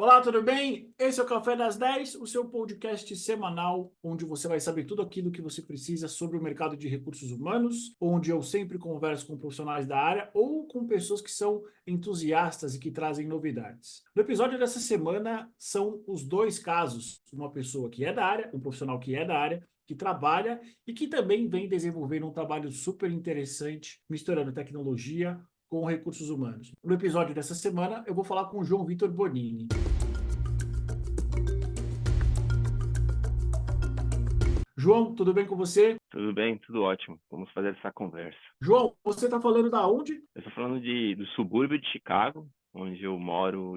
Olá, tudo bem? Esse é o Café das 10, o seu podcast semanal, onde você vai saber tudo aquilo que você precisa sobre o mercado de recursos humanos, onde eu sempre converso com profissionais da área ou com pessoas que são entusiastas e que trazem novidades. No episódio dessa semana são os dois casos, uma pessoa que é da área, um profissional que é da área, que trabalha e que também vem desenvolvendo um trabalho super interessante, misturando tecnologia com recursos humanos. No episódio dessa semana, eu vou falar com o João Vitor Bonini. João, tudo bem com você? Tudo bem, tudo ótimo. Vamos fazer essa conversa. João, você está falando da onde? Eu estou falando do subúrbio de Chicago, onde eu moro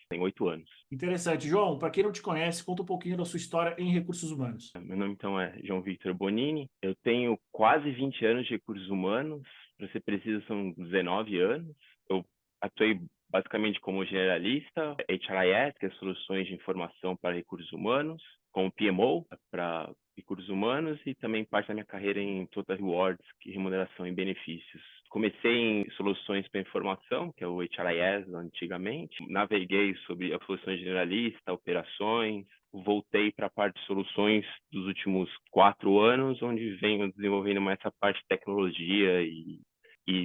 tem 8 anos. Interessante. João, para quem não te conhece, conta um pouquinho da sua história em recursos humanos. Meu nome então é João Victor Bonini. Eu tenho quase 20 anos de recursos humanos. Para ser preciso, são 19 anos. Eu atuei basicamente como generalista, HRIS, que é Soluções de Informação para Recursos Humanos, como PMO para recursos humanos e também parte da minha carreira em Total Rewards, que é remuneração e benefícios. Comecei em soluções para informação, que é o HRIS antigamente. Naveguei sobre as soluções generalista, operações. Voltei para a parte de soluções dos últimos 4 anos, onde venho desenvolvendo mais essa parte de tecnologia e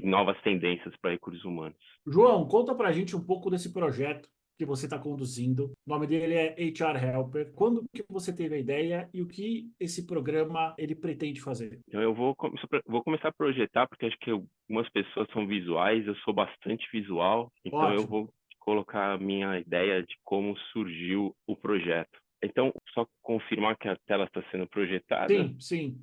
novas tendências para recursos humanos. João, conta para a gente um pouco desse projeto que você está conduzindo. O nome dele é HR Helper. Quando que você teve a ideia e o que esse programa ele pretende fazer? Então, eu vou começar a projetar, porque acho que algumas pessoas são visuais, eu sou bastante visual, então eu Ótimo. vou colocar a minha ideia de como surgiu o projeto. Então, só confirmar que a tela está sendo projetada. Sim, sim.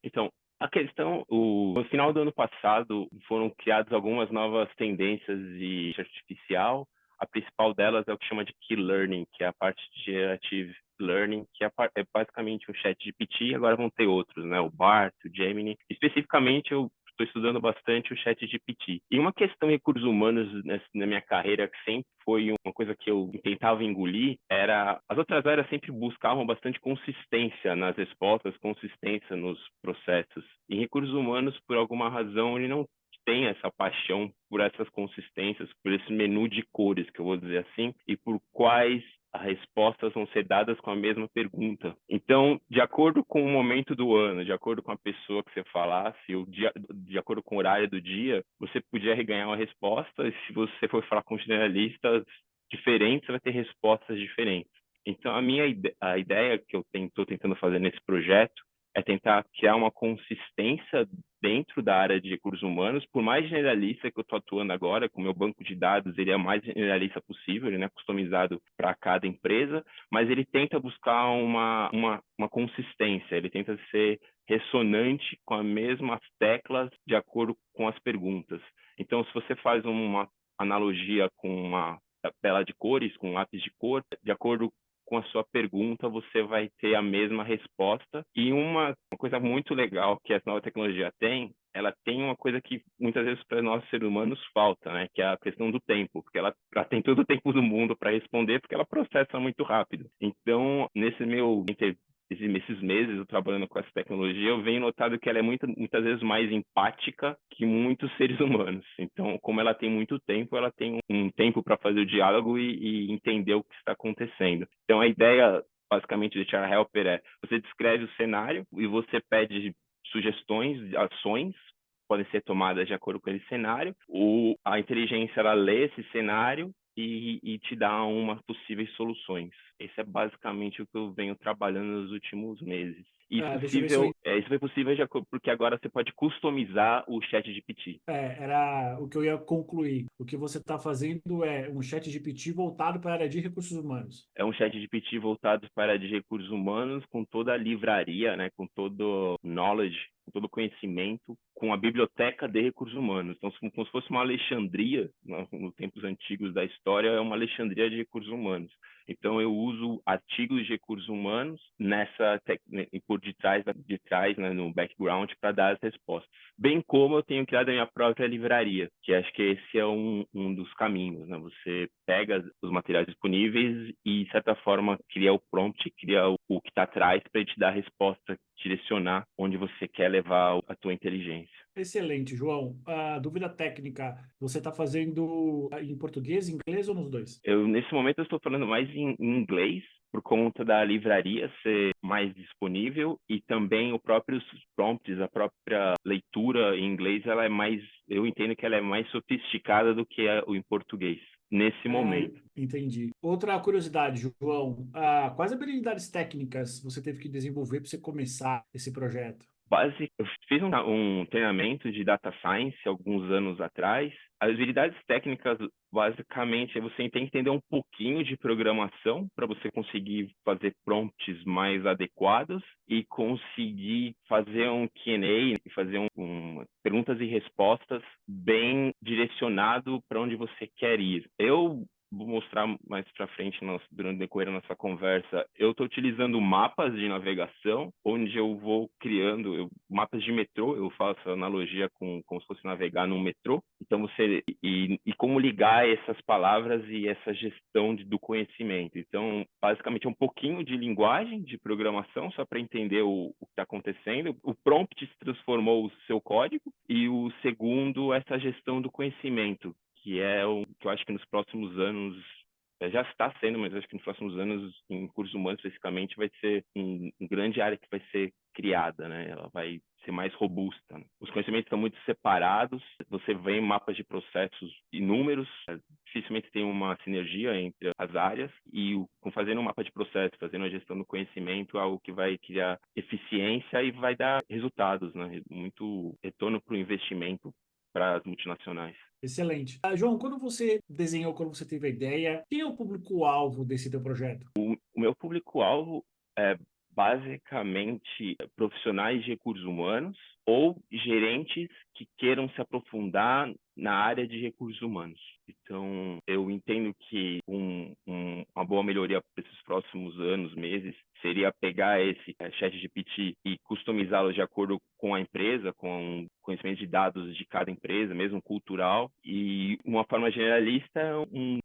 Então, a questão, no final do ano passado, foram criadas algumas novas tendências de inteligência artificial. A principal delas é o que chama de Key Learning, que é a parte de Generative Learning, que é basicamente um chat GPT, agora vão ter outros, né? O Bart, o Gemini. Especificamente, eu estou estudando bastante o chat GPT. E uma questão de recursos humanos na minha carreira, que sempre foi uma coisa que eu tentava engolir, era as outras áreas sempre buscavam bastante consistência nas respostas, consistência nos processos. Em recursos humanos, por alguma razão, ele não tem essa paixão por essas consistências, por esse menu de cores, que eu vou dizer assim, e por quais as respostas vão ser dadas com a mesma pergunta. Então, de acordo com o momento do ano, de acordo com a pessoa que você falasse, ou de acordo com o horário do dia, você podia reganhar uma resposta, e se você for falar com generalistas diferentes, você vai ter respostas diferentes. Então, a ideia que eu estou tentando fazer nesse projeto é tentar criar uma consistência dentro da área de recursos humanos, por mais generalista que eu estou atuando agora, com o meu banco de dados, ele é o mais generalista possível, ele não é customizado para cada empresa, mas ele tenta buscar uma consistência, ele tenta ser ressonante com as mesmas teclas de acordo com as perguntas. Então, se você faz uma analogia com uma tela de cores, com um lápis de cor, de acordo com a sua pergunta, você vai ter a mesma resposta. E uma coisa muito legal que essa nova tecnologia tem, ela tem uma coisa que muitas vezes para nós seres humanos falta, né? Que é a questão do tempo, porque ela tem todo o tempo do mundo para responder, porque ela processa muito rápido. Então, esses meses eu trabalhando com essa tecnologia, eu venho notado que ela é muitas vezes mais empática que muitos seres humanos. Então, como ela tem muito tempo, ela tem um tempo para fazer o diálogo e entender o que está acontecendo. Então, a ideia, basicamente, do HR Helper é você descreve o cenário e você pede sugestões, ações, podem ser tomadas de acordo com aquele cenário. A inteligência, ela lê esse cenário e te dá umas possíveis soluções. Esse é basicamente o que eu venho trabalhando nos últimos meses. Deixa eu ver se eu... Isso foi possível porque agora você pode customizar o chat GPT. Era o que eu ia concluir. O que você está fazendo é um chat GPT voltado para a área de recursos humanos. É um chat GPT voltado para a área de recursos humanos, com toda a livraria, né, com todo knowledge, com todo o conhecimento, com a biblioteca de recursos humanos. Então, como se fosse uma Alexandria, nos tempos antigos da história, é uma Alexandria de recursos humanos. Então, eu uso artigos de recursos humanos por detrás, né, no background, para dar as respostas. Bem como eu tenho criado a minha própria livraria, que acho que esse é um dos caminhos, né? Você pega os materiais disponíveis e, de certa forma, cria o prompt, cria o que está atrás para te dar a resposta, direcionar onde você quer levar a tua inteligência. Excelente, João. A dúvida técnica, você está fazendo em português, inglês ou nos dois? Nesse momento, eu estou falando mais em inglês, por conta da livraria ser mais disponível e também o próprio prompts, a própria leitura em inglês, ela é mais, eu entendo que ela é mais sofisticada do que o em português, nesse momento. Entendi. Outra curiosidade, João. Quais habilidades técnicas você teve que desenvolver para você começar esse projeto? Eu fiz um treinamento de data science alguns anos atrás. As habilidades técnicas, basicamente, você tem que entender um pouquinho de programação para você conseguir fazer prompts mais adequados e conseguir fazer um Q&A e fazer perguntas e respostas bem direcionado para onde você quer ir. Eu vou mostrar mais para frente durante o decorrer da nossa conversa. Eu estou utilizando mapas de navegação, onde eu vou criando mapas de metrô. Eu faço analogia com como se fosse navegar num metrô. Então e como ligar essas palavras e essa gestão do conhecimento. Então, basicamente é um pouquinho de linguagem de programação só para entender o que está acontecendo. O prompt se transformou o seu código e o segundo essa gestão do conhecimento, que é o que eu acho que nos próximos anos já está sendo, mas acho que nos próximos anos, em cursos humanos especificamente, vai ser uma grande área que vai ser criada, né? Ela vai ser mais robusta, né? Os conhecimentos estão muito separados, você vê em mapas de processos inúmeros, dificilmente tem uma sinergia entre as áreas, e com fazendo um mapa de processo, fazendo a gestão do conhecimento, é algo que vai criar eficiência e vai dar resultados, né? Muito retorno para o investimento para as multinacionais. Excelente. João, quando você desenhou, quando você teve a ideia, quem é o público-alvo desse teu projeto? O meu público-alvo é basicamente profissionais de recursos humanos ou gerentes que queiram se aprofundar na área de recursos humanos. Então, eu entendo que uma boa melhoria para esses próximos anos, meses, seria pegar esse ChatGPT e customizá-lo de acordo com a empresa, com o conhecimento de dados de cada empresa, mesmo cultural. E uma forma generalista,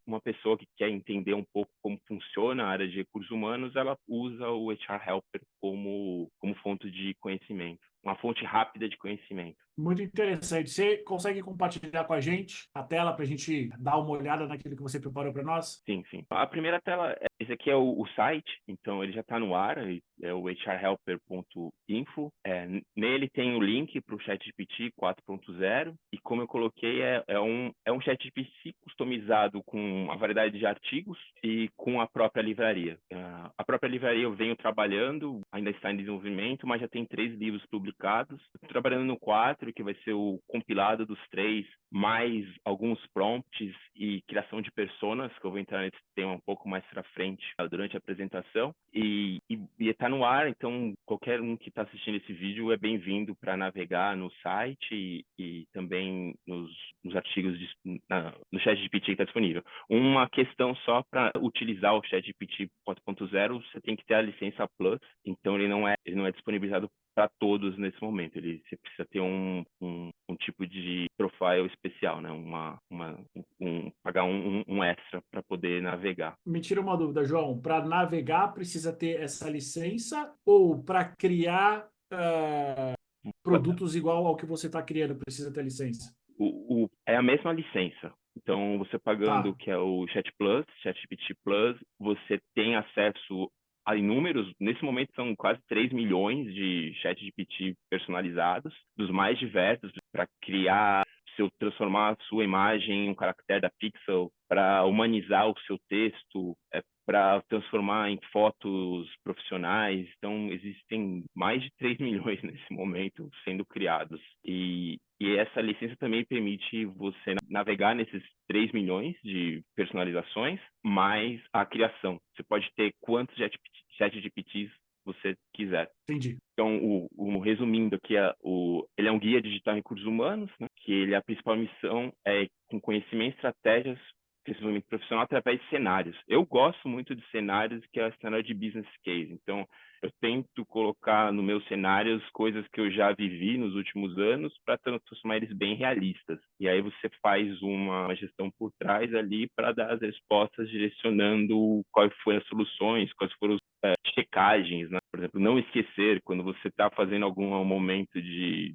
uma pessoa que quer entender um pouco como funciona a área de recursos humanos, ela usa o HR Helper como fonte de conhecimento, uma fonte rápida de conhecimento. Muito interessante. Você consegue compartilhar com a gente a tela para a gente dar uma olhada naquilo que você preparou para nós? Sim, sim. A primeira tela, esse aqui é o site, então ele já está no ar, é o hrhelper.info. Nele tem o link para o ChatGPT 4.0 e como eu coloquei, é um ChatGPT customizado com uma variedade de artigos e com a própria livraria. A própria livraria eu venho trabalhando, ainda está em desenvolvimento, mas já tem 3 livros publicados. Estou trabalhando no 4, que vai ser o compilado dos 3, mais alguns prompts e criação de personas, que eu vou entrar nesse tema um pouco mais para frente durante a apresentação. E está no ar, então qualquer um que está assistindo esse vídeo é bem-vindo para navegar no site e também nos artigos no ChatGPT que está disponível. Uma questão só para utilizar o ChatGPT 4.0, você tem que ter a licença Plus, então ele não é disponibilizado para todos nesse momento. Você precisa ter um tipo de profile especial, né? Pagar um extra para poder navegar. Me tira uma dúvida, João. Para navegar, precisa ter essa licença ou para criar produtos igual ao que você está criando, precisa ter licença? É a mesma licença. Então, você pagando o Tá. que é o ChatGPT Plus, você tem acesso a inúmeros, nesse momento são quase 3 milhões de ChatGPT personalizados, dos mais diversos, para criar, transformar a sua imagem em um caractere da Pixel, para humanizar o seu texto, para transformar em fotos profissionais. Então, existem mais de 3 milhões nesse momento sendo criados. E essa licença também permite você navegar nesses 3 milhões de personalizações, mais a criação. Você pode ter quantos ChatGPTs você quiser. Entendi. Então, resumindo aqui, ele é um guia digital em recursos humanos, né, que a principal missão é com conhecimento, estratégias, desenvolvimento profissional através de cenários. Eu gosto muito de cenários, que é o cenário de business case. Então, eu tento colocar nos meus cenários coisas que eu já vivi nos últimos anos para transformar eles bem realistas. E aí você faz uma gestão por trás ali para dar as respostas direcionando quais foram as soluções, quais foram as checagens, né? Por exemplo, não esquecer, quando você está fazendo algum momento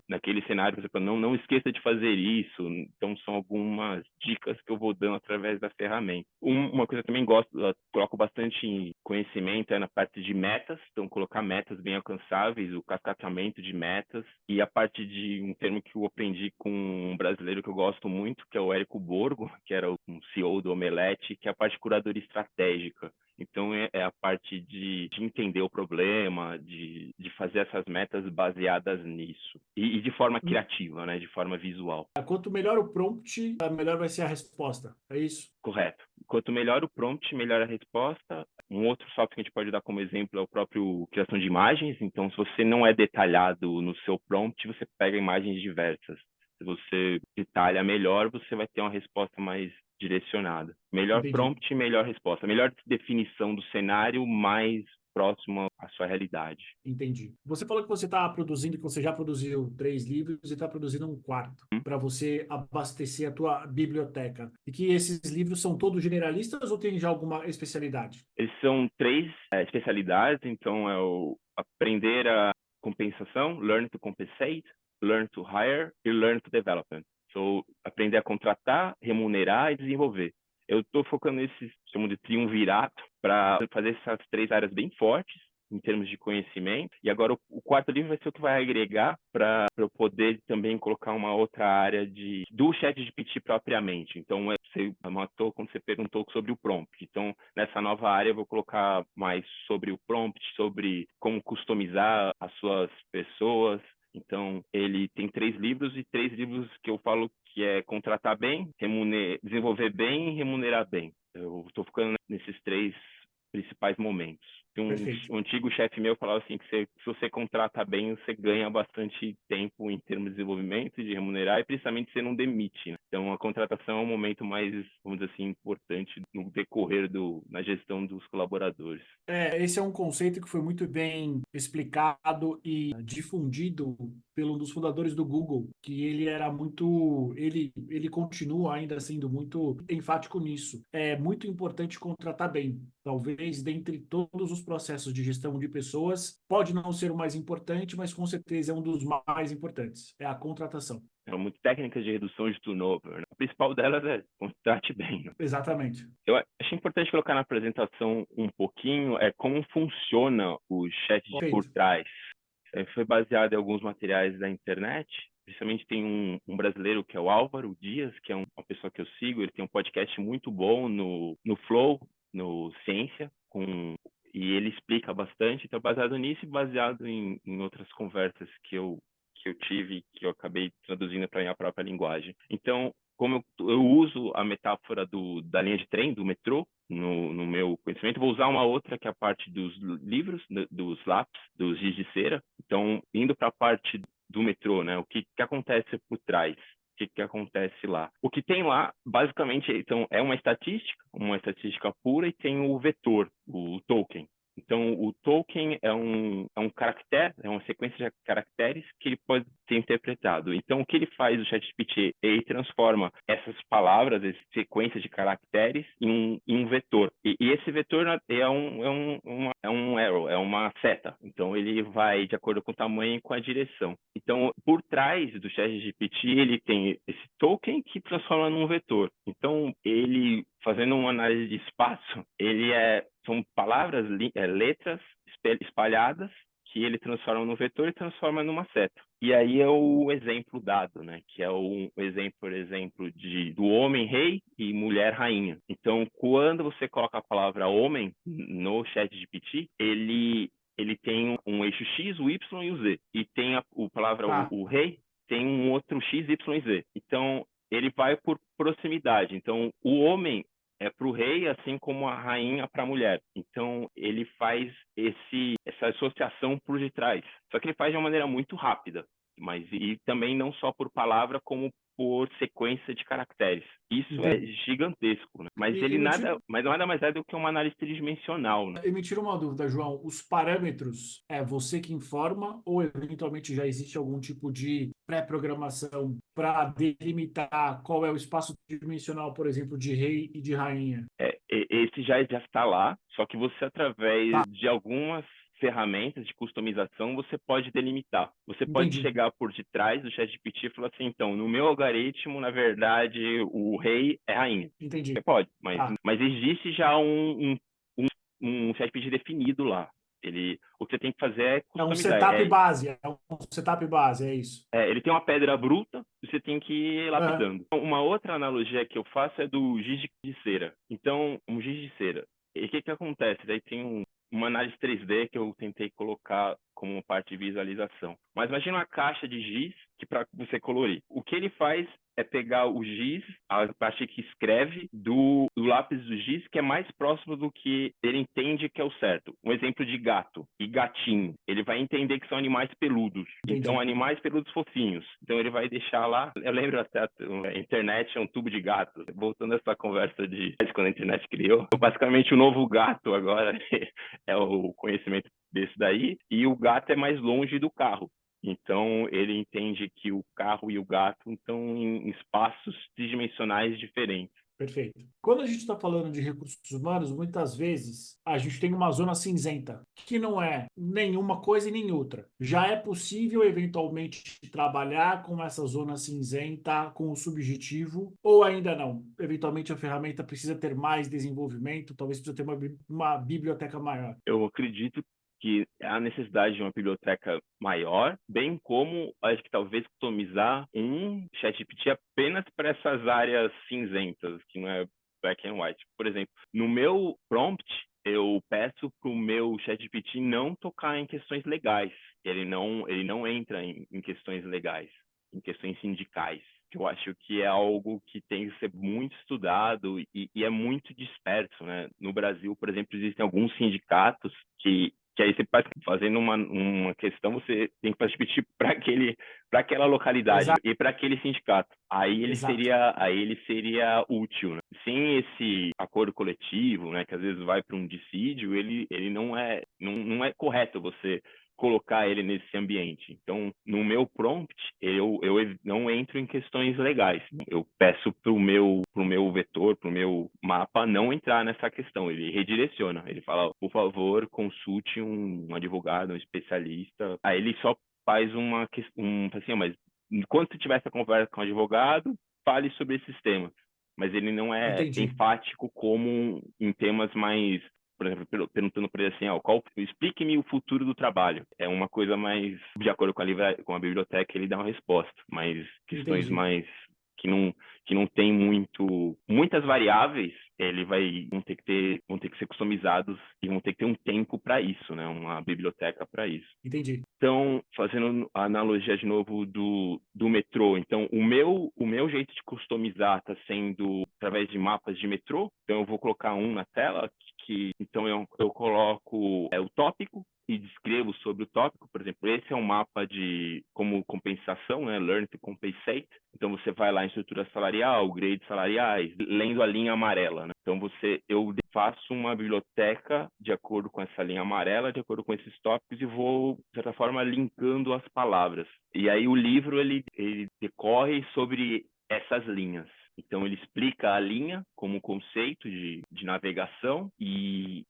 naquele cenário, você fala, não esqueça de fazer isso. Então, são algumas dicas que eu vou dando através da ferramenta. Uma coisa que eu também gosto, eu coloco bastante conhecimento é na parte de metas, então colocar metas bem alcançáveis, o cascateamento de metas, e a parte de um termo que eu aprendi com um brasileiro que eu gosto muito, que é o Érico Borgo, que era um CEO do Omelete, que é a parte de curadoria estratégica. Então, é a parte de entender o problema, de fazer essas metas baseadas nisso. E de forma criativa, né? De forma visual. Quanto melhor o prompt, melhor vai ser a resposta. É isso? Correto. Quanto melhor o prompt, melhor a resposta. Um outro software que a gente pode dar como exemplo é o próprio criação de imagens. Então, se você não é detalhado no seu prompt, você pega imagens diversas. Se você detalha melhor, você vai ter uma resposta mais direcionada. Melhor Entendi. prompt, melhor resposta. Melhor definição do cenário, mais próximo à sua realidade. Entendi. Você falou que você está produzindo, que você já produziu 3 livros e está produzindo um quarto para você abastecer a tua biblioteca. E que esses livros são todos generalistas ou tem já alguma especialidade? Eles são 3 especialidades, então é o aprender a compensação, learn to compensate, learn to hire e learn to development. So, aprender a contratar, remunerar e desenvolver. Eu estou focando nesse, chamo de triunvirato, para fazer essas 3 áreas bem fortes, em termos de conhecimento. E agora o quarto livro vai ser o que vai agregar para eu poder também colocar uma outra área do ChatGPT propriamente. Então, você matou quando você perguntou sobre o prompt. Então, nessa nova área, eu vou colocar mais sobre o prompt, sobre como customizar as suas pessoas. Então, ele tem 3 livros e 3 livros que eu falo que é contratar bem, desenvolver bem e remunerar bem. Eu estou focando nesses 3 principais momentos. Perfeito. Um antigo chefe meu falava assim que se você contrata bem, você ganha bastante tempo em termos de desenvolvimento, de remunerar, e principalmente você não demite, né? Então, a contratação é um momento mais, vamos dizer assim, importante no decorrer na gestão dos colaboradores. Esse é um conceito que foi muito bem explicado e difundido pelo um dos fundadores do Google, que ele era muito, ele continua ainda sendo muito enfático nisso. É muito importante contratar bem. Talvez dentre todos os processos de gestão de pessoas, pode não ser o mais importante, mas com certeza é um dos mais importantes. É a contratação. São muitas técnicas de redução de turnover, né? A principal delas é contrate bem, né? Exatamente. Eu achei importante colocar na apresentação um pouquinho como funciona o chat por Perfeito. trás. Foi baseado em alguns materiais da internet. Principalmente tem um brasileiro que é o Álvaro Dias, que é uma pessoa que eu sigo. Ele tem um podcast muito bom no Flow, no Ciência, e ele explica bastante. Então, baseado nisso e baseado em outras conversas que eu tive, que eu acabei traduzindo para a minha própria linguagem. Então, como eu uso a metáfora da linha de trem, do metrô, no meu conhecimento, vou usar uma outra que é a parte dos livros, dos lápis, dos giz de cera. Então, indo para a parte do metrô, né? O que acontece por trás? O que acontece lá? O que tem lá, basicamente, então, é uma estatística pura, e tem o vetor, o token. Então, o token é um caractere, é uma sequência de caracteres que ele pode ser interpretado. Então, o que ele faz, o ChatGPT, ele transforma essas palavras, essa sequência de caracteres, em um vetor. E esse vetor é um arrow, é uma seta. Então, ele vai de acordo com o tamanho e com a direção. Então, por trás do ChatGPT, ele tem esse token que transforma num vetor. Então, ele, fazendo uma análise de espaço, são palavras, letras espalhadas, que ele transforma no vetor e transforma numa seta. E aí é o exemplo dado, né? Que é o exemplo, por exemplo, do homem rei e mulher rainha. Então, quando você coloca a palavra homem no ChatGPT, ele tem um eixo X, o Y e o Z. E tem a palavra Tá. o rei, tem um outro X, Y e Z. Então, ele vai por proximidade. Então, o homem é para o rei, assim como a rainha para a mulher. Então, ele faz essa associação por detrás. Só que ele faz de uma maneira muito rápida, e também não só por palavra, como por sequência de caracteres. Isso é Entendi. gigantesco, né? Mas E me tira, nada mais é do que uma análise tridimensional, né? E me tira uma dúvida, João. Os parâmetros é você que informa ou eventualmente já existe algum tipo de pré-programação para delimitar qual é o espaço dimensional, por exemplo, de rei e de rainha? Esse já está lá, só que você, através Tá. de algumas ferramentas de customização você pode delimitar. Você pode Entendi, chegar por detrás do ChatGPT e falar assim, então, no meu algoritmo, na verdade, o rei é a rainha. Você entendi. pode, Tá. mas existe já um ChatGPT definido lá. O que você tem que fazer é É um customizar. setup base, é isso. Ele tem uma pedra bruta e você tem que ir Aham. lapidando. Então, uma outra analogia que eu faço é do giz de cera. Então, um giz de cera. E o que que acontece? Daí tem uma análise 3D que eu tentei colocar como parte de visualização. Mas imagina uma caixa de giz que para você colorir. O que ele faz é pegar o giz, a parte que escreve do lápis do giz, que é mais próximo do que ele entende que é o certo. Um exemplo de gato e gatinho. Ele vai entender que são animais peludos. Então, Entendi. animais peludos fofinhos. Então, ele vai deixar lá. Eu lembro até a internet é um tubo de gato. Voltando a essa conversa de quando a internet criou. Basicamente, o novo gato agora é o conhecimento desse daí. E o gato é mais longe do carro. Então, ele entende que o carro e o gato estão em espaços tridimensionais diferentes. Perfeito. Quando a gente está falando de recursos humanos, muitas vezes a gente tem uma zona cinzenta, que não é nenhuma coisa e nem outra. Já é possível, eventualmente, trabalhar com essa zona cinzenta, com o subjetivo, ou ainda não? Eventualmente, a ferramenta precisa ter mais desenvolvimento, talvez precisa ter uma biblioteca maior. Eu acredito que há necessidade de uma biblioteca maior, bem como acho que talvez customizar um ChatGPT apenas para essas áreas cinzentas, que não é black and white. Por exemplo, no meu prompt, eu peço para o meu ChatGPT não tocar em questões legais. Ele não entra em questões legais, em questões sindicais. Eu acho que é algo que tem que ser muito estudado e é muito disperso, né? No Brasil, por exemplo, existem alguns sindicatos que aí você fazendo uma questão, você tem que partir para aquela localidade Exato, e para aquele sindicato. exato. Aí ele seria útil, né? Sem esse acordo coletivo, né, que às vezes vai para um dissídio, ele não é correto você colocar ele nesse ambiente. Então, no meu prompt, eu não entro em questões legais. Eu peço pro meu vetor, pro meu mapa não entrar nessa questão. Ele redireciona. Ele fala, por favor, consulte um advogado, um especialista. Aí ele só faz assim, mas quando você tiver essa conversa com o advogado, fale sobre esses temas. Mas ele não é Entendi. enfático como em temas mais, por exemplo, perguntando para ele assim, explique-me o futuro do trabalho. É uma coisa mais, de acordo com a biblioteca, ele dá uma resposta, mas questões Entendi. mais que não tem muitas variáveis, vão ter que ser customizados e vão ter que ter um tempo para isso, né? Uma biblioteca para isso. Entendi. Então, fazendo a analogia de novo do metrô, então o meu jeito de customizar está sendo através de mapas de metrô. Então, eu vou colocar um na tela então eu coloco o tópico e descrevo sobre o tópico. Por exemplo, esse é um mapa de como compensação, né? Learn to compensate. Então você vai lá em estrutura salarial, grades salariais, lendo a linha amarela, né? Então eu faço uma biblioteca de acordo com essa linha amarela, de acordo com esses tópicos e vou, de certa forma, linkando as palavras. E aí o livro ele decorre sobre essas linhas. Então, ele explica a linha como conceito de navegação e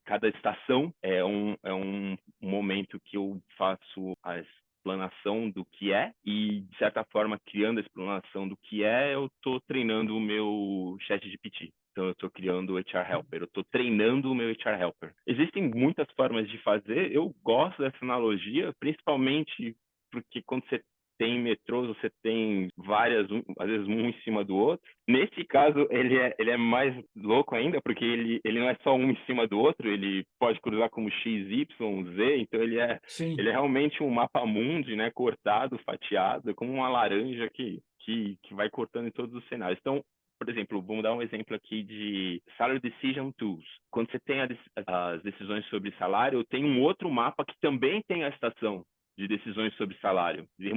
cada estação é um momento que eu faço a explanação do que é e, de certa forma, criando a explanação do que é, eu estou treinando o meu chat GPT. Então, eu estou criando o HR Helper, eu estou treinando o meu HR Helper. Existem muitas formas de fazer, eu gosto dessa analogia, principalmente porque quando você tem metrôs, você tem várias, às vezes um em cima do outro. Nesse caso, ele é mais louco ainda, porque ele não é só um em cima do outro, ele pode cruzar como X, Y, Z, então Sim. ele é realmente um mapa mundi, né, cortado, fatiado, como uma laranja que vai cortando em todos os cenários. Então, por exemplo, vamos dar um exemplo aqui de Salary Decision Tools. Quando você tem as decisões sobre salário, tem um outro mapa que também tem a estação de decisões sobre salário, de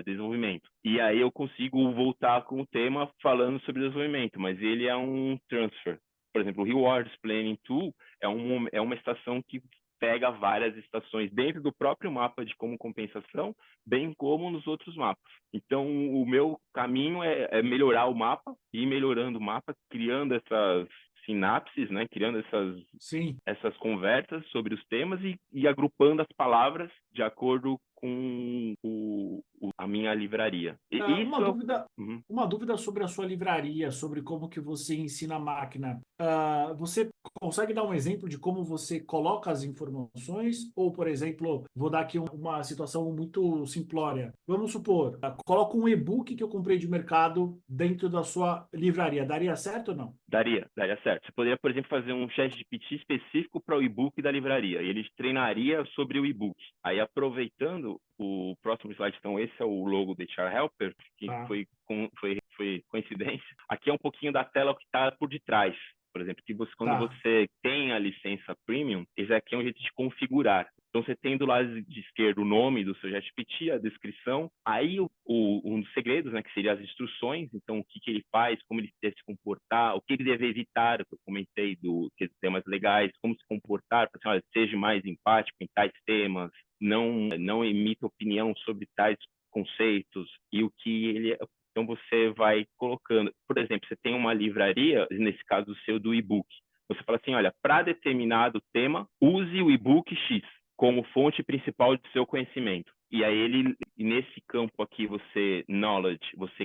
desenvolvimento. E aí eu consigo voltar com o tema falando sobre desenvolvimento, mas ele é um transfer. Por exemplo, o Rewards Planning Tool é uma estação que pega várias estações dentro do próprio mapa de como compensação, bem como nos outros mapas. Então, o meu caminho é melhorar o mapa, ir melhorando o mapa, criando essas sinapses, né? Criando Sim. essas conversas sobre os temas e agrupando as palavras de acordo com a minha livraria. Ah, Isso é... Uhum. uma dúvida sobre a sua livraria, sobre como que você ensina a máquina. Você consegue dar um exemplo de como você coloca as informações? Ou, por exemplo, vou dar aqui uma situação muito simplória. Vamos supor, coloco um e-book que eu comprei de mercado dentro da sua livraria. Daria certo ou não? Daria certo. Você poderia, por exemplo, fazer um chat GPT específico para o e-book da livraria, e ele treinaria sobre o e-book. Aí, aproveitando o próximo slide, então, esse é o logo do HR Helper, que Tá, foi coincidência. Aqui é um pouquinho da tela que está por detrás. Por exemplo, que quando tá, você tem a licença Premium, esse aqui é um jeito de configurar. Então, você tem do lado de esquerdo o nome do seu ChatGPT, a descrição, aí um dos segredos, né, que seria as instruções, então o que ele faz, como ele deve se comportar, o que ele deve evitar, que eu comentei que temas legais, como se comportar, assim, olha, seja mais empático em tais temas, não emita opinião sobre tais conceitos, e o que ele... Então, você vai colocando, por exemplo, você tem uma livraria, nesse caso o seu do e-book, você fala assim, olha, para determinado tema, use o e-book X como fonte principal de seu conhecimento. E aí nesse campo aqui, você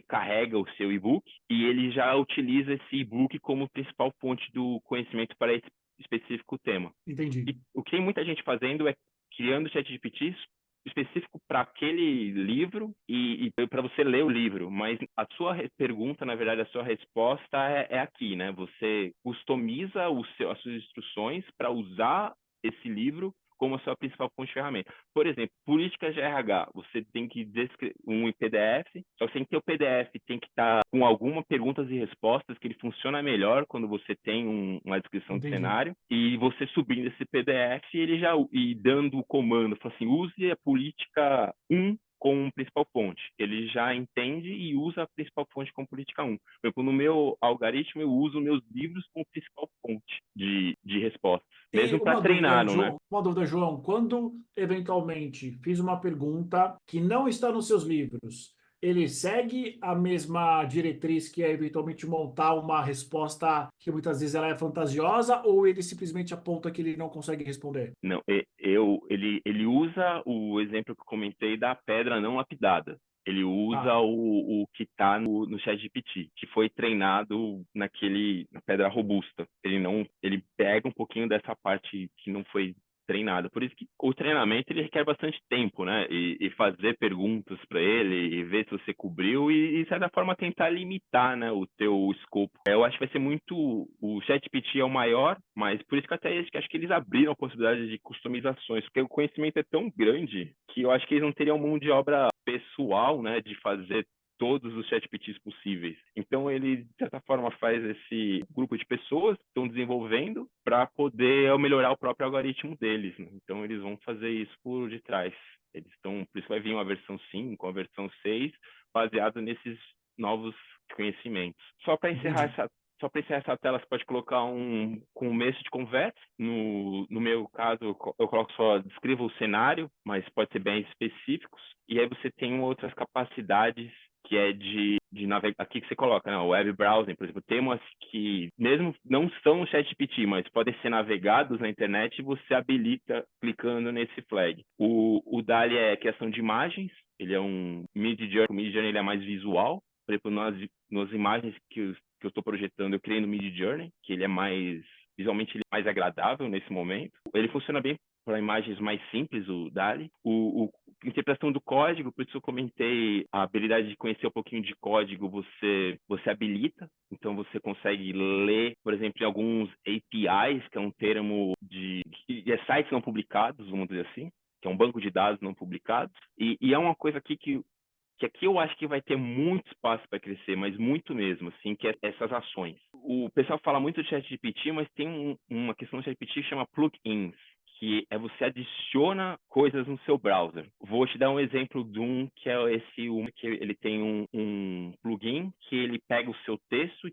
carrega o seu e-book e ele já utiliza esse e-book como principal fonte do conhecimento para esse específico tema. entendi. E o que tem muita gente fazendo é criando ChatGPTs específico para aquele livro e para você ler o livro, mas a sua pergunta, na verdade, a sua resposta é aqui, né? Você customiza as suas instruções para usar esse livro como a sua principal fonte de ferramenta. Por exemplo, políticas de RH, você tem que um PDF, só que tem que ter o PDF, tem que estar com algumas perguntas e respostas, que ele funciona melhor quando você tem uma descrição de Entendi. cenário, e você subindo esse PDF, e dando o comando, fala assim, use a política 1 como principal fonte. Ele já entende e usa a principal fonte como política 1. Por exemplo, no meu algoritmo, eu uso meus livros como principal fonte de respostas, E mesmo para treinar, não, né? Uma dúvida, João, quando eventualmente fiz uma pergunta que não está nos seus livros, ele segue a mesma diretriz que é eventualmente montar uma resposta que muitas vezes ela é fantasiosa ou ele simplesmente aponta que ele não consegue responder? Não, ele usa o exemplo que eu comentei da pedra não lapidada. Ele usa Ah, o que está no ChatGPT, que foi treinado na pedra robusta. Ele pega um pouquinho dessa parte que não foi treinada. Por isso que o treinamento ele requer bastante tempo, né? E fazer perguntas para ele, e ver se você cobriu e, de certa forma, tentar limitar, né, o teu escopo. Eu acho que vai ser muito... O ChatGPT é o maior, mas por isso que acho que eles abriram a possibilidade de customizações, porque o conhecimento é tão grande que eu acho que eles não teriam mão de obra pessoal, né, de fazer todos os ChatGPTs possíveis. Então, ele, de certa forma, faz esse grupo de pessoas que estão desenvolvendo para poder melhorar o próprio algoritmo deles, né? Então, eles vão fazer isso por detrás. Por isso vai vir uma versão 5, uma versão 6, baseado nesses novos conhecimentos. entendi. Só para encerrar essa tela, você pode colocar um começo de conversa. No meu caso, eu coloco só, descreva o cenário, mas pode ser bem específicos. E aí você tem outras capacidades que é de navegar. Aqui que você coloca, né? O web browsing, por exemplo, temas que mesmo não são no ChatGPT, mas podem ser navegados na internet e você habilita clicando nesse flag. O DALL-E é criação de imagens, ele é um Midjourney, o Midjourney ele é mais visual. Por exemplo, nas imagens que eu estou projetando, eu criei no Midjourney, que ele é visualmente ele é mais agradável nesse momento. Ele funciona bem para imagens mais simples, o DALL-E. Interpretação do código, por isso eu comentei a habilidade de conhecer um pouquinho de código, você habilita, então você consegue ler, por exemplo, em alguns APIs, que é um termo de sites não publicados, vamos dizer assim, que é um banco de dados não publicados, e é uma coisa aqui que aqui eu acho que vai ter muito espaço para crescer, mas muito mesmo, assim, que é essas ações. O pessoal fala muito do ChatGPT, mas tem uma questão do ChatGPT que chama plugins, que é você adiciona coisas no seu browser. Vou te dar um exemplo de um que é que ele tem um plugin que ele pega o seu texto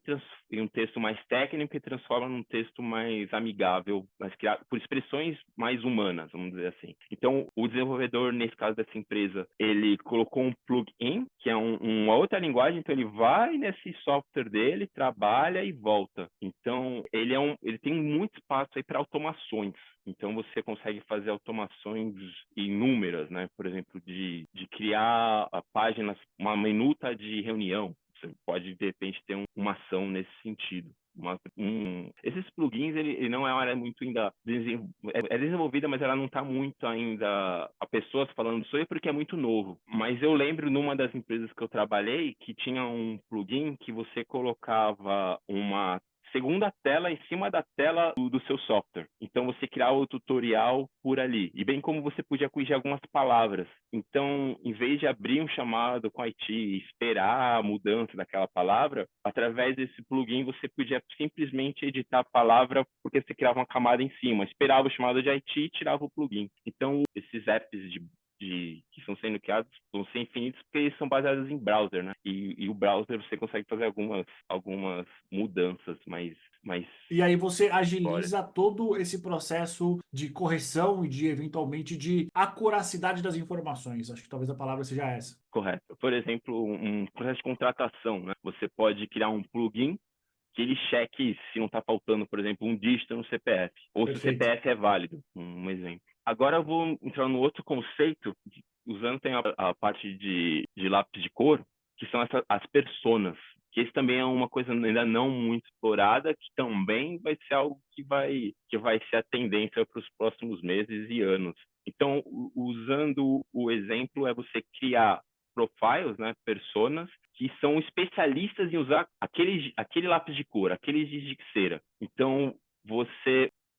e um texto mais técnico e transforma num texto mais amigável, mais criado por expressões mais humanas, vamos dizer assim. Então, o desenvolvedor, nesse caso dessa empresa, ele colocou um plugin, que é uma outra linguagem, então ele vai nesse software dele, trabalha e volta. Então, ele tem muito espaço aí para automações. Então, você consegue fazer automações inúmeras, né? Por exemplo, de criar páginas, uma minuta de reunião. Você pode, de repente, ter uma ação nesse sentido. Esses plugins, ele não é uma área muito ainda é desenvolvida, mas ela não está muito ainda a pessoas falando sobre porque é muito novo. Mas eu lembro numa das empresas que eu trabalhei que tinha um plugin que você colocava uma segunda tela em cima da tela do seu software. Então, você criava o tutorial por ali. E bem como você podia corrigir algumas palavras. Então, em vez de abrir um chamado com IT e esperar a mudança daquela palavra, através desse plugin você podia simplesmente editar a palavra porque você criava uma camada em cima. Esperava o chamado de IT e tirava o plugin. Então, esses apps que estão sendo criados vão ser infinitos porque eles são baseados em browser, né? E o browser você consegue fazer algumas mudanças, mas E aí você fora. agiliza todo esse processo de correção e de, eventualmente, de acuracidade das informações. Acho que talvez a palavra seja essa. Correto. Por exemplo, um processo de contratação, né? Você pode criar um plugin que ele cheque se não está faltando, por exemplo, um dígito no CPF, ou se o Perfeito. CPF é válido, um exemplo. Agora eu vou entrar no outro conceito, usando tem a parte de lápis de cor, que são as personas, que esse também é uma coisa ainda não muito explorada, que também vai ser algo que vai ser a tendência para os próximos meses e anos. Então, usando o exemplo, é você criar profiles, né, personas, que são especialistas em usar aquele lápis de cor, aquele giz de cera. Então,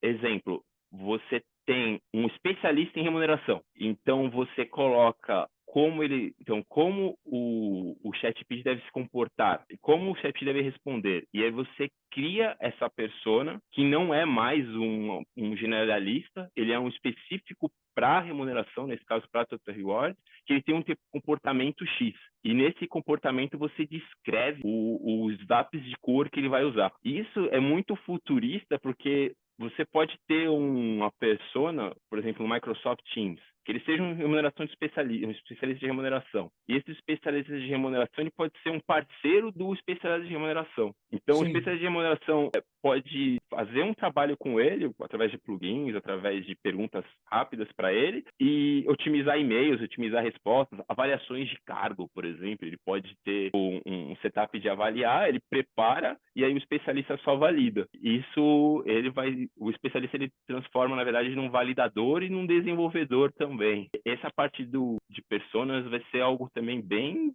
exemplo, você tem um especialista em remuneração. Então, você coloca como o ChatGPT deve se comportar, como o ChatGPT deve responder. E aí você cria essa persona que não é mais um generalista, ele é um específico para remuneração, nesse caso para Total Reward, que ele tem um comportamento X. E nesse comportamento você descreve os lápis de cor que ele vai usar. Isso é muito futurista porque você pode ter uma persona, por exemplo, no Microsoft Teams, que ele seja um especialista de remuneração. E esse especialista de remuneração ele pode ser um parceiro do especialista de remuneração. Então, o Sim. especialista de remuneração pode fazer um trabalho com ele, através de plugins, através de perguntas rápidas para ele, e otimizar e-mails, otimizar respostas, avaliações de cargo, por exemplo. Ele pode ter um setup de avaliar, ele prepara, e aí o especialista só valida. Isso, o especialista ele transforma, na verdade, num validador e num desenvolvedor também. Essa parte de personas vai ser algo também bem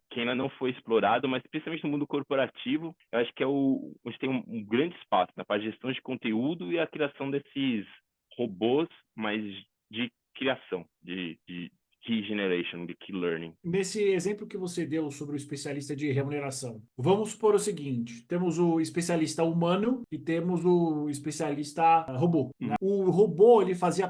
que ainda não foi explorado, mas principalmente no mundo corporativo, eu acho que onde tem um grande espaço na parte de gestão de conteúdo e a criação desses robôs, mas de criação, de key generation, de key learning. Nesse exemplo que você deu sobre o especialista de remuneração, vamos supor o seguinte: temos o especialista humano e temos o especialista robô, né? O robô ele faria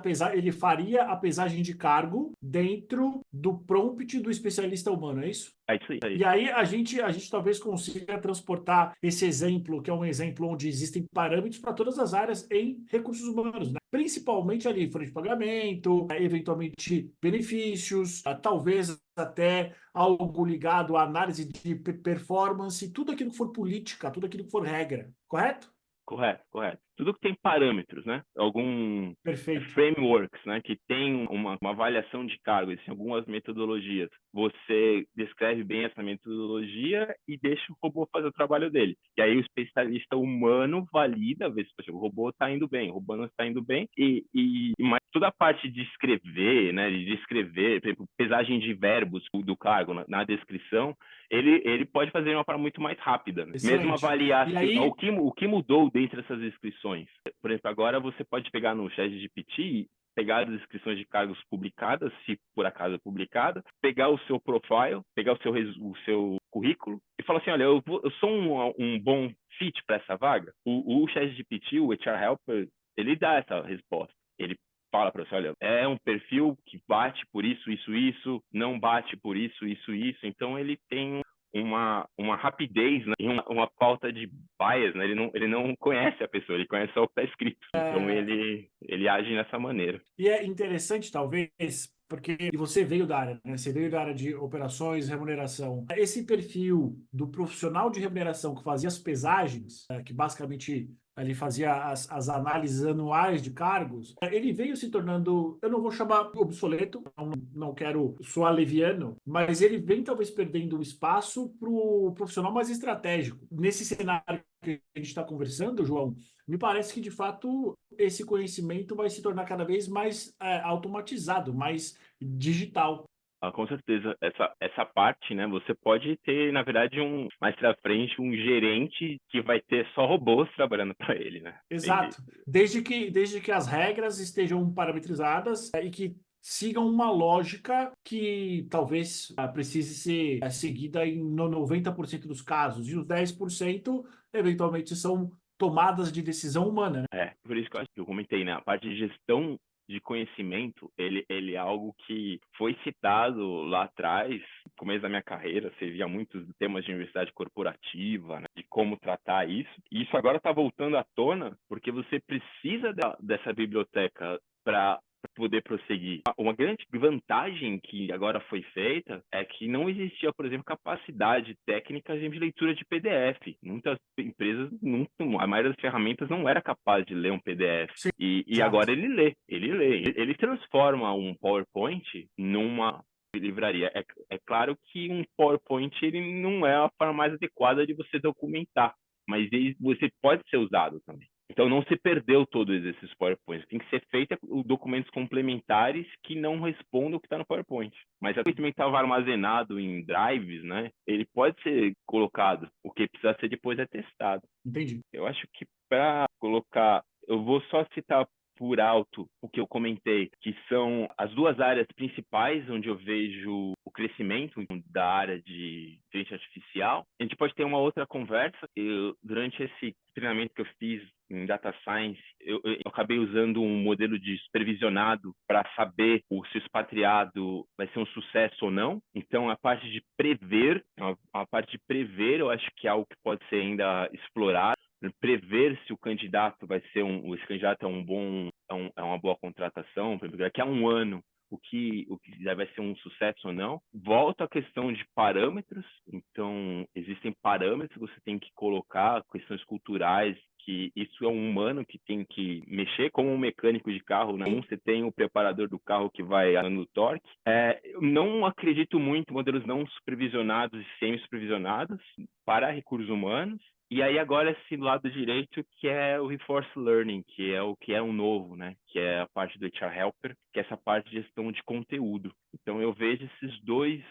a pesagem de cargo dentro do prompt do especialista humano, é isso? É isso aí. E aí a gente talvez consiga transportar esse exemplo, que é um exemplo onde existem parâmetros para todas as áreas em recursos humanos, né? Principalmente ali, folha de pagamento, eventualmente benefícios, talvez até algo ligado à análise de performance, tudo aquilo que for política, tudo aquilo que for regra, correto? Correto. Tudo que tem parâmetros, né? Algum Perfeito. frameworks, né? Que tem uma avaliação de cargos, tem algumas metodologias. Você descreve bem essa metodologia e deixa o robô fazer o trabalho dele. E aí o especialista humano valida, vê se poxa, o robô está indo bem, o robô não está indo bem. Mas toda a parte de escrever, né? De descrever, por exemplo, pesagem de verbos do cargo na descrição, ele pode fazer de uma forma muito mais rápida, né? Mesmo Excelente. avaliar E aí, o que mudou dentro dessas descrições. Por exemplo, agora você pode pegar no ChatGPT e pegar as descrições de cargos publicadas, se por acaso é publicada, pegar o seu profile, pegar o seu currículo e falar assim, olha, eu sou um bom fit para essa vaga. O ChatGPT, o HR Helper, ele dá essa resposta. Ele fala para você, olha, é um perfil que bate por isso, isso, isso, não bate por isso, isso, isso. Então ele tem uma rapidez, né? E uma falta de bias, né? Ele não conhece a pessoa, ele conhece só o que está escrito. Então ele age dessa maneira. E é interessante, talvez, porque você veio da área, né? Você veio da área de operações, remuneração. Esse perfil do profissional de remuneração que fazia as pesagens, que basicamente ele fazia as análises anuais de cargos, ele veio se tornando, eu não vou chamar obsoleto, não quero soar leviano, mas ele vem talvez perdendo espaço para o profissional mais estratégico. Nesse cenário que a gente está conversando, João, me parece que de fato esse conhecimento vai se tornar cada vez mais automatizado, mais digital. Ah, com certeza. Essa parte, né? Você pode ter, na verdade, mais pra frente, um gerente que vai ter só robôs trabalhando para ele, né? Entendi. Exato. Desde que as regras estejam parametrizadas e que sigam uma lógica que talvez precise ser seguida em 90% dos casos, e os 10% eventualmente são tomadas de decisão humana, né? Por isso que eu acho que eu comentei, né? A parte de gestão de conhecimento, ele é algo que foi citado lá atrás, no começo da minha carreira, você via muitos temas de universidade corporativa, né? De como tratar isso. E isso agora está voltando à tona, porque você precisa dessa biblioteca para poder prosseguir. Uma grande vantagem que agora foi feita é que não existia, por exemplo, capacidade técnica de leitura de PDF. Muitas empresas, a maioria das ferramentas não era capaz de ler um PDF. Sim, E exato. agora ele lê. Ele transforma um PowerPoint numa livraria. É claro que um PowerPoint ele não é a forma mais adequada de você documentar, mas você pode ser usado também. Então, não se perdeu todos esses PowerPoints. Tem que ser feito documentos complementares que não respondam o que está no PowerPoint. Mas se o conhecimento estava armazenado em drives, né, ele pode ser colocado. O que precisa ser depois é testado. Entendi. Eu acho que para colocar, eu vou só citar por alto o que eu comentei, que são as duas áreas principais onde eu vejo o crescimento da área de inteligência artificial. A gente pode ter uma outra conversa. Durante esse treinamento que eu fiz em Data Science, eu acabei usando um modelo de supervisionado para saber se o expatriado vai ser um sucesso ou não. Então, a parte de prever, eu acho que é algo que pode ser ainda explorado. Prever se o candidato vai ser esse candidato é uma boa contratação, por exemplo, daqui a um ano o que vai ser um sucesso ou não. Volta à questão de parâmetros. Então, existem parâmetros que você tem que colocar, questões culturais, que isso é um humano que tem que mexer, como um mecânico de carro, né? Você tem o preparador do carro que vai no torque. Eu não acredito muito em modelos não supervisionados e semi-supervisionados para recursos humanos. E aí agora esse lado direito que é o Reinforced Learning, que é o que é um novo, né? Que é a parte do HR Helper, que é essa parte de gestão de conteúdo. Então eu vejo esses dois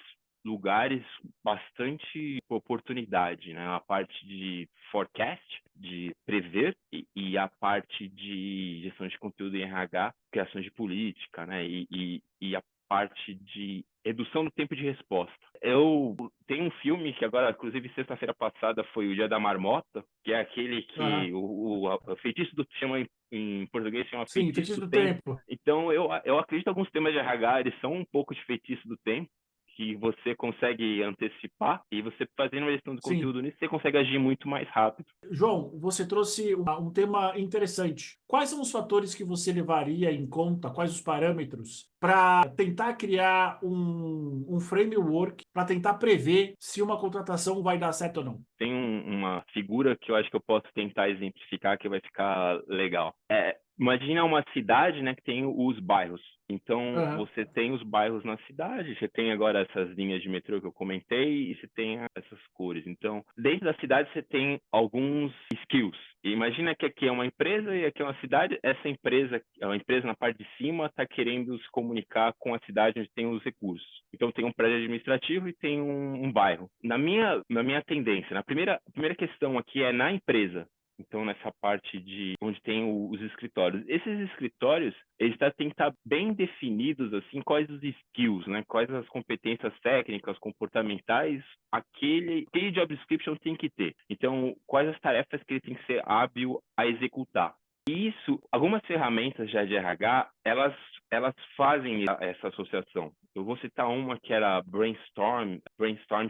lugares bastante oportunidade, né? A parte de forecast, de prever, e a parte de gestão de conteúdo em RH, criação de política, né? E a parte de redução do tempo de resposta. Eu tenho um filme que agora, inclusive, sexta-feira passada foi o Dia da Marmota, que é aquele que Aham. o feitiço do chama em português chama Sim, feitiço feitiço do do tempo. tempo. Então eu acredito que alguns temas de RH eles são um pouco de feitiço do tempo, que você consegue antecipar e você fazendo uma gestão do Sim. conteúdo nisso, você consegue agir muito mais rápido. João, você trouxe um tema interessante. Quais são os fatores que você levaria em conta, quais os parâmetros, para tentar criar um framework, para tentar prever se uma contratação vai dar certo ou não? Tem uma figura que eu acho que eu posso tentar exemplificar que vai ficar legal. Imagina uma cidade, né, que tem os bairros. Então, Aham. você tem os bairros na cidade, você tem agora essas linhas de metrô que eu comentei e você tem essas cores. Então, dentro da cidade você tem alguns skills. E imagina que aqui é uma empresa e aqui é uma cidade. Essa empresa, a empresa na parte de cima está querendo se comunicar com a cidade onde tem os recursos. Então, tem um prédio administrativo e tem um bairro. Na minha tendência, a primeira questão aqui é na empresa. Então, nessa parte de onde tem os escritórios. Esses escritórios, eles têm que estar bem definidos, assim, quais os skills, né? Quais as competências técnicas, comportamentais, aquele job description tem que ter. Então, quais as tarefas que ele tem que ser hábil a executar. Isso, algumas ferramentas já de RH, elas fazem essa associação. Eu vou citar uma que era Brainstorm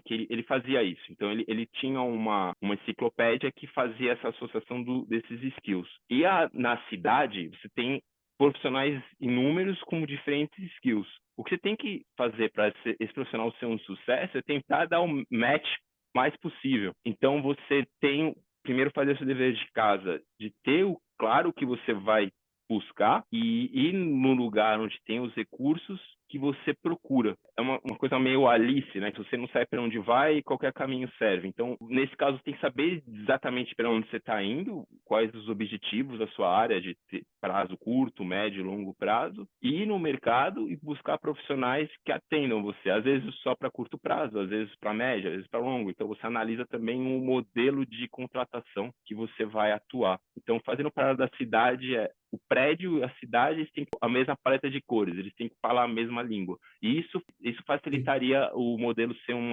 que ele fazia isso. Então, ele tinha uma enciclopédia que fazia essa associação desses skills. E na cidade, você tem profissionais inúmeros com diferentes skills. O que você tem que fazer para esse profissional ser um sucesso é tentar dar o match mais possível. Então, você tem primeiro fazer seu dever de casa, de ter claro o que você vai buscar e ir no lugar onde tem os recursos que você procura. É uma coisa meio Alice, né? Que você não sabe para onde vai, qualquer caminho serve. Então, nesse caso, você tem que saber exatamente para onde você está indo, quais os objetivos da sua área de prazo curto, médio e longo prazo, e ir no mercado e buscar profissionais que atendam você. Às vezes só para curto prazo, às vezes para médio, às vezes para longo. Então, você analisa também um modelo de contratação que você vai atuar. Então, fazendo para da cidade, o prédio e a cidade têm a mesma paleta de cores, eles têm que falar a mesma língua. E isso facilitaria o modelo ser um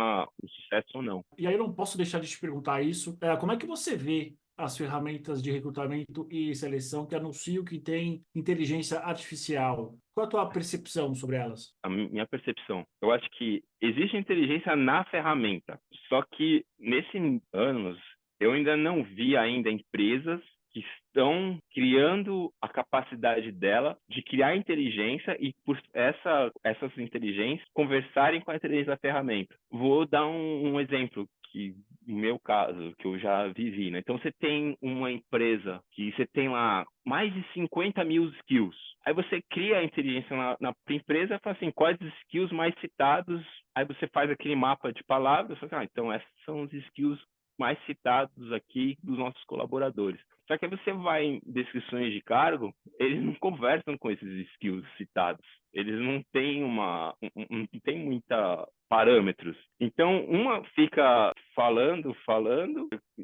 sucesso ou não. E aí eu não posso deixar de te perguntar isso. Como é que você vê as ferramentas de recrutamento e seleção que anunciam que tem inteligência artificial? Qual a tua percepção sobre elas? A minha percepção, eu acho que existe inteligência na ferramenta, só que nesses anos eu ainda não vi ainda empresas que estão criando a capacidade dela de criar inteligência e por essas inteligências conversarem com a inteligência da ferramenta. Vou dar um exemplo que no meu caso, que eu já vivi, né? Então, você tem uma empresa que você tem lá mais de 50 mil skills. Aí você cria a inteligência na empresa e fala assim, quais os skills mais citados? Aí você faz aquele mapa de palavras, fala assim, então esses são os skills mais citados aqui dos nossos colaboradores. Só que aí você vai em descrições de cargo, eles não conversam com esses skills citados. Eles não têm não tem muita parâmetros. Então, uma fica falando,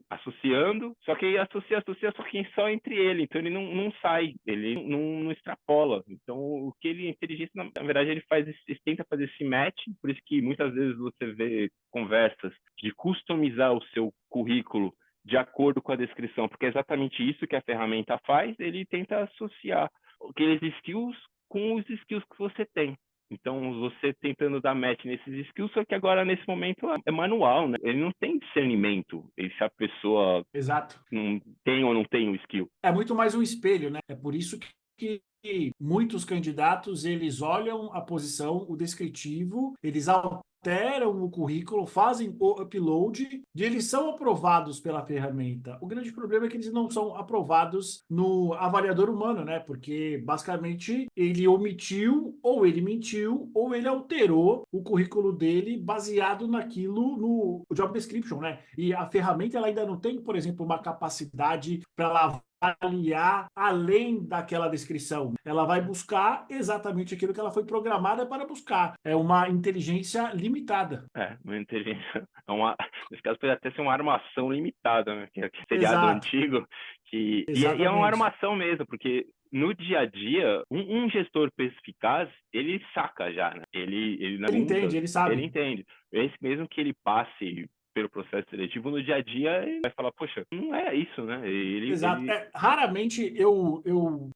associando, só que associa só entre ele. Então, ele não sai, ele não extrapola. Então, o que ele, inteligência, na verdade, ele tenta fazer esse match, por isso que muitas vezes você vê conversas de customizar o seu currículo de acordo com a descrição, porque é exatamente isso que a ferramenta faz, ele tenta associar aqueles skills com os skills que você tem. Então, você tentando dar match nesses skills, só que agora, nesse momento, é manual, né? Ele não tem discernimento se a pessoa Exato. não tem ou não tem o skill. É muito mais um espelho, né? É por isso que muitos candidatos, eles olham a posição, o descritivo, eles alteram o currículo, fazem o upload e eles são aprovados pela ferramenta. O grande problema é que eles não são aprovados no avaliador humano, né? Porque basicamente ele omitiu, ou ele mentiu, ou ele alterou o currículo dele baseado naquilo no job description, né? E a ferramenta ela ainda não tem, por exemplo, uma capacidade para avaliar além daquela descrição. Ela vai buscar exatamente aquilo que ela foi programada para buscar. É uma inteligência limitada. Uma inteligência. Nesse caso, pode até ser uma armação limitada, né? Que é aquele seriado Exato. antigo. E é uma Exatamente. armação mesmo, porque no dia a dia, um gestor perspicaz, ele saca já, né? Ele na Ele pergunta, entende, ele ele sabe. entende. Mesmo que ele passe pelo processo seletivo, no dia a dia ele vai falar, poxa, não é isso, né? Exato. Raramente eu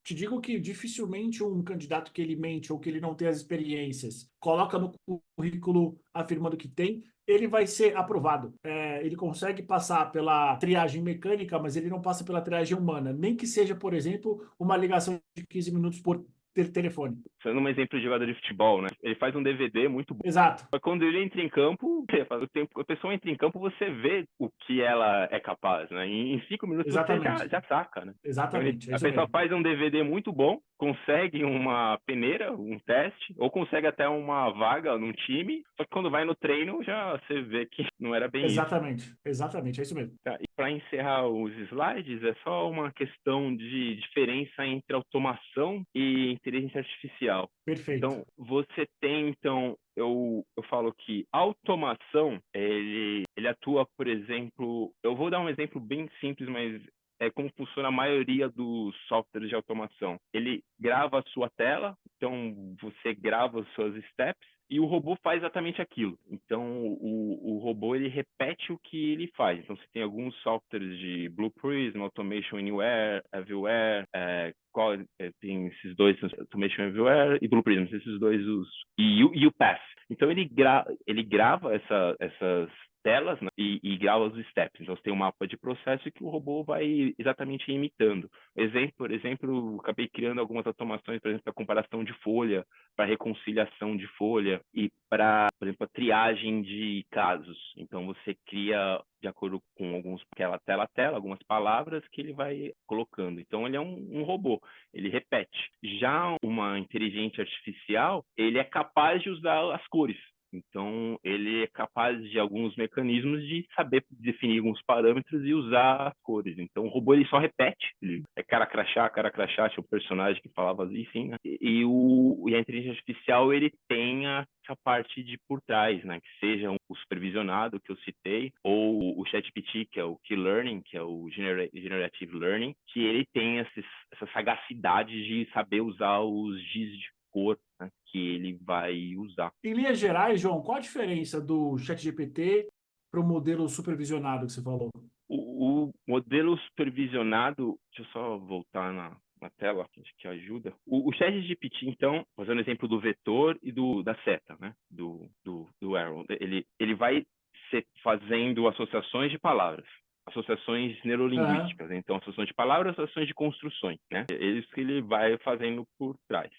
te digo que dificilmente um candidato que ele mente ou que ele não tem as experiências coloca no currículo afirmando que tem, ele vai ser aprovado. Ele consegue passar pela triagem mecânica, mas ele não passa pela triagem humana. Nem que seja, por exemplo, uma ligação de 15 minutos por telefone. Sendo um exemplo de jogador de futebol, né? Ele faz um DVD muito bom. Exato. Mas quando ele entra em campo, a pessoa entra em campo, você vê o que ela é capaz, né? Em 5 minutos você Exatamente. já saca, né? Então Exatamente. É a isso pessoa mesmo. faz um DVD muito bom, consegue uma peneira, um teste, ou consegue até uma vaga num time, só que quando vai no treino já você vê que não era bem isso. Exatamente. Exatamente. É isso mesmo. Tá, e para encerrar os slides, é só uma questão de diferença entre automação e inteligência artificial. Perfeito. Então, você tem, eu falo que automação, ele atua, por exemplo, eu vou dar um exemplo bem simples, mas é como funciona a maioria dos softwares de automação. Ele grava a sua tela, Então, você grava as suas steps e o robô faz exatamente aquilo. Então, o robô, ele repete o que ele faz. Então, você tem alguns softwares de Blue Prism, Automation Anywhere, Everywhere, tem esses dois, Automation Everywhere e Blue Prism, esses dois, e o Path. Então, ele grava essas telas, né, e grava os steps. Então, você tem um mapa de processo que o robô vai exatamente imitando. Por exemplo, acabei criando algumas automações, por exemplo, para comparação de folha, para reconciliação de folha e para, por exemplo, a triagem de casos. Então, você cria, de acordo com aquela tela, algumas palavras que ele vai colocando. Então, ele é um robô, ele repete. Já uma inteligência artificial, ele é capaz de usar as cores. Então, ele é capaz de alguns mecanismos de saber definir alguns parâmetros e usar as cores. Então, o robô ele só repete. Ele é cara crachá, tinha um personagem que falava assim, né? E a inteligência artificial, ele tem essa parte de por trás, né? Que seja o supervisionado que eu citei, ou o ChatGPT, que é o Key-Learning, que é o Generative Learning, que ele tem essa sagacidade de saber usar os giz de cor, né, que ele vai usar. Em linhas gerais, João, qual a diferença do ChatGPT para o modelo supervisionado que você falou? O modelo supervisionado, deixa eu só voltar na tela, que ajuda. O ChatGPT, então, fazendo o exemplo do vetor e da seta, né, do arrow, ele vai fazendo associações de palavras, associações neurolinguísticas, então associações de palavras, associações de construções, né? É isso que ele vai fazendo por trás.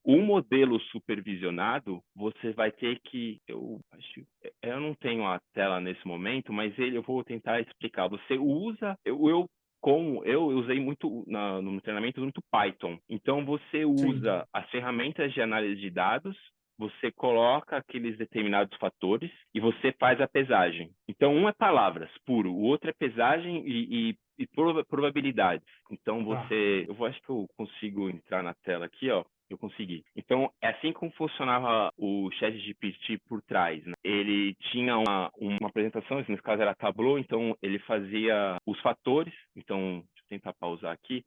O modelo supervisionado, você vai ter que, eu não tenho a tela nesse momento, mas eu vou tentar explicar. Você usa, eu usei muito no treinamento muito Python. Então você usa Sim. as ferramentas de análise de dados, você coloca aqueles determinados fatores e você faz a pesagem. Então um é palavras puro, o outro é pesagem e probabilidades. Então acho que eu consigo entrar na tela aqui, ó. Eu consegui. Então, é assim como funcionava o ChatGPT por trás, né? Ele tinha uma apresentação, nesse caso era Tableau, então ele fazia os fatores. Então, deixa eu tentar pausar aqui.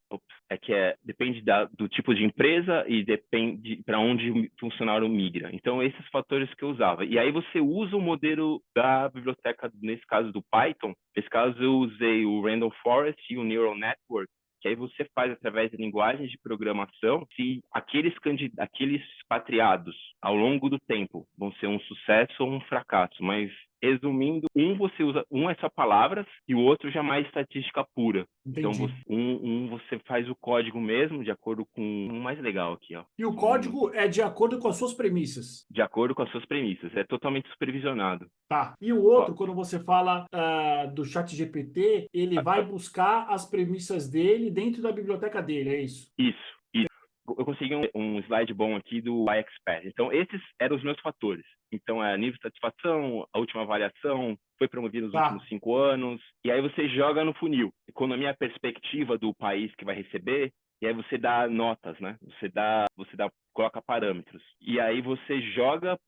Depende do tipo de empresa e depende para onde o funcionário migra. Então, esses fatores que eu usava. E aí você usa o modelo da biblioteca, nesse caso do Python. Nesse caso, eu usei o Random Forest e o Neural Network, que aí você faz através de linguagens de programação se aqueles expatriados ao longo do tempo vão ser um sucesso ou um fracasso. Mas, resumindo, um é só palavras e o outro já mais estatística pura. Então, Entendi. você faz o código mesmo de acordo com o mais legal aqui, ó. E o código é de acordo com as suas premissas. De acordo com as suas premissas. É totalmente supervisionado. Tá. E o outro, quando você fala do ChatGPT, ele vai buscar as premissas dele dentro da biblioteca dele, é isso? Isso. Eu consegui um slide bom aqui do iExpert. Então, esses eram os meus fatores. Então, nível de satisfação, a última avaliação, foi promovido nos últimos 5 anos. E aí você joga no funil. Economia perspectiva do país que vai receber. E aí você dá notas, né? Coloca parâmetros. E aí você joga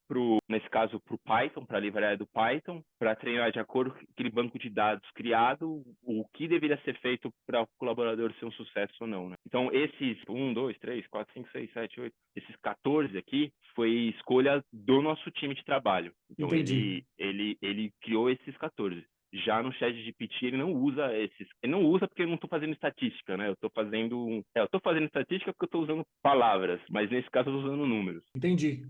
nesse caso, para o Python, para a livraria do Python, para treinar de acordo com aquele banco de dados criado, o que deveria ser feito para o colaborador ser um sucesso ou não, né? Então, esses 1, 2, 3, 4, 5, 6, 7, 8, esses 14 aqui, foi escolha do nosso time de trabalho. Então, Entendi. ele criou esses 14. Já no ChatGPT ele não usa esses. Ele não usa porque eu não estou fazendo estatística, né? Eu estou fazendo estatística porque eu estou usando palavras, mas nesse caso eu estou usando números. Entendi.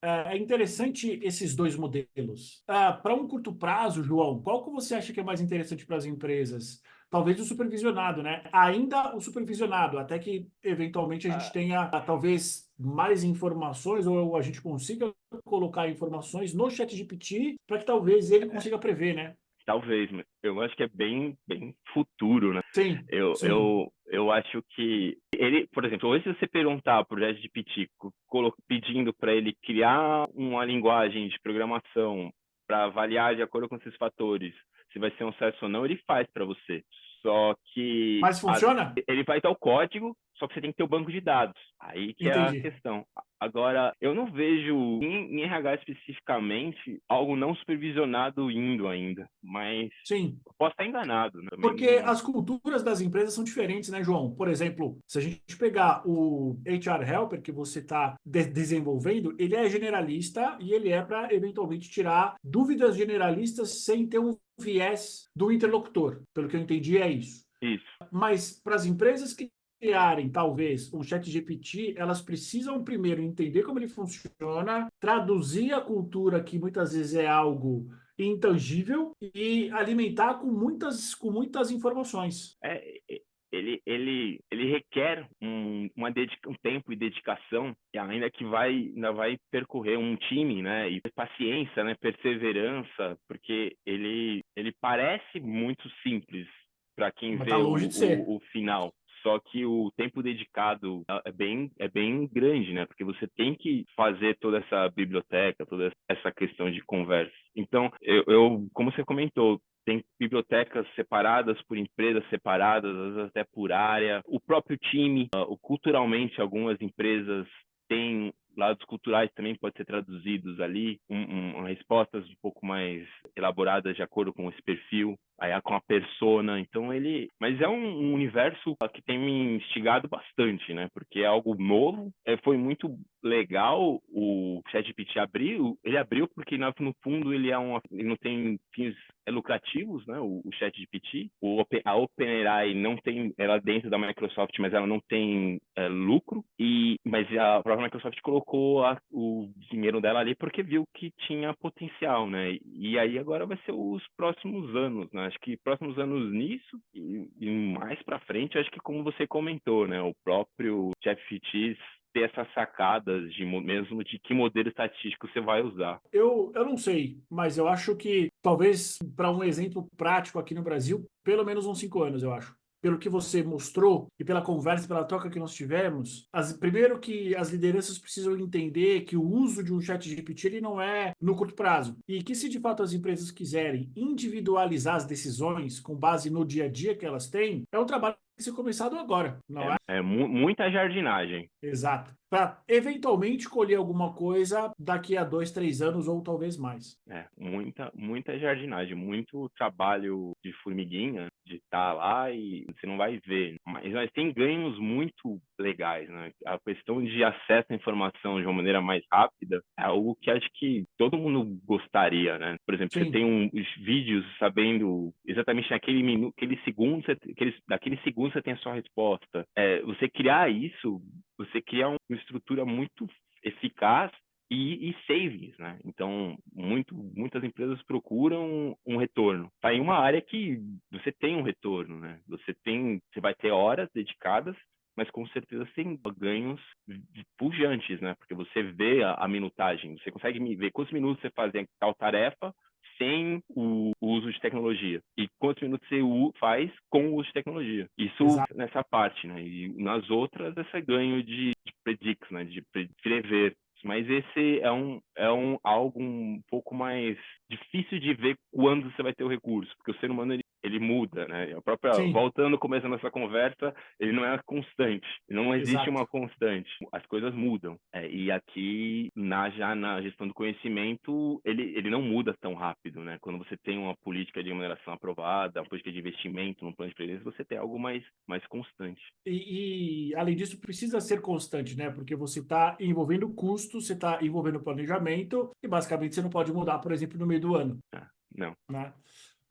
É interessante esses dois modelos. Para um curto prazo, João, qual que você acha que é mais interessante para as empresas? Talvez o supervisionado, né? Ainda o supervisionado, até que eventualmente a gente tenha talvez mais informações ou a gente consiga colocar informações no ChatGPT para que talvez ele consiga prever, né? Talvez, mas eu acho que é bem, bem futuro, né? Sim. Eu acho que ele, por exemplo, hoje se você perguntar para o ChatGPT pedindo para ele criar uma linguagem de programação para avaliar de acordo com esses fatores se vai ser um sucesso ou não, ele faz para você. Só que Mas funciona? ele vai dar o código só que você tem que ter o banco de dados. Aí que é a Entendi. questão. Agora, eu não vejo em RH especificamente algo não supervisionado indo ainda, mas Sim. eu posso estar enganado, né? Também Porque não. as culturas das empresas são diferentes, né, João? Por exemplo, se a gente pegar o HR Helper que você está desenvolvendo, ele é generalista e ele é para eventualmente tirar dúvidas generalistas sem ter um viés do interlocutor. Pelo que eu entendi, é isso. Isso. Mas para as empresas que criarem, talvez, um chat GPT, elas precisam primeiro entender como ele funciona, traduzir a cultura, que muitas vezes é algo intangível, e alimentar com muitas informações. Ele requer um tempo e dedicação, e ainda vai percorrer um time, né? E paciência, né? Perseverança, porque ele parece muito simples para quem Mas vê está longe de ser. o final. Só que o tempo dedicado é bem grande, né? Porque você tem que fazer toda essa biblioteca, toda essa questão de conversa. Então, como você comentou, tem bibliotecas separadas por empresas separadas, às vezes até por área. O próprio time, culturalmente, algumas empresas têm lados culturais também podem ser traduzidos ali, respostas um pouco mais elaboradas de acordo com esse perfil, aí com a persona. Então mas é um universo que tem me instigado bastante, né? Porque é algo novo. Foi muito legal o ChatGPT ele abriu porque no fundo ele não tem fins lucrativos, né? O ChatGPT, a OpenAI não tem, ela é dentro da Microsoft, mas ela não tem lucro, mas a própria Microsoft colocou o dinheiro dela ali porque viu que tinha potencial, né? E aí agora vai ser os próximos anos, né? Acho que próximos anos nisso e mais para frente, acho que como você comentou, né? O próprio ChatGPT ter essas sacadas mesmo de que modelo estatístico você vai usar. Eu não sei, mas eu acho que talvez para um exemplo prático aqui no Brasil, pelo menos uns 5 anos, eu acho. Pelo que você mostrou e pela conversa, pela troca que nós tivemos, primeiro que as lideranças precisam entender que o uso de um chat GPT ele não é no curto prazo. E que se de fato as empresas quiserem individualizar as decisões com base no dia a dia que elas têm, é um trabalho que tem que ser começado agora, não é? Muita jardinagem. Exato. Para eventualmente colher alguma coisa daqui a 2, 3 anos ou talvez mais. Muita jardinagem, muito trabalho de formiguinha, de estar lá e você não vai ver. Mas tem ganhos muito legais, né? A questão de acesso à informação de uma maneira mais rápida é algo que acho que todo mundo gostaria, né? Por exemplo, você tem Sim, os vídeos sabendo exatamente naquele minuto, daquele segundo você tem a sua resposta. Você criar isso, você cria uma estrutura muito eficaz e savings, né? Então, muitas empresas procuram um retorno. Tá em uma área que você tem um retorno, né? Você vai ter horas dedicadas, mas com certeza você tem ganhos pujantes, né? Porque você vê a minutagem, você consegue ver quantos minutos você faz em tal tarefa sem o uso de tecnologia e quantos minutos você faz com o uso de tecnologia. Isso exato. nessa parte, né? E nas outras, esse ganho de predict, né? De prever. Mas esse algo um pouco mais difícil de ver quando você vai ter o recurso, porque o ser humano ele muda, né? Sim, Voltando ao começo da nossa conversa, ele não é constante, não existe exato. uma constante, as coisas mudam. E aqui, já na gestão do conhecimento, ele não muda tão rápido, né? Quando você tem uma política de remuneração aprovada, uma política de investimento, um plano de previdência, você tem algo mais constante. Além disso, precisa ser constante, né? Porque você está envolvendo custo, você está envolvendo planejamento e basicamente você não pode mudar, por exemplo, no meio do ano, Não. né?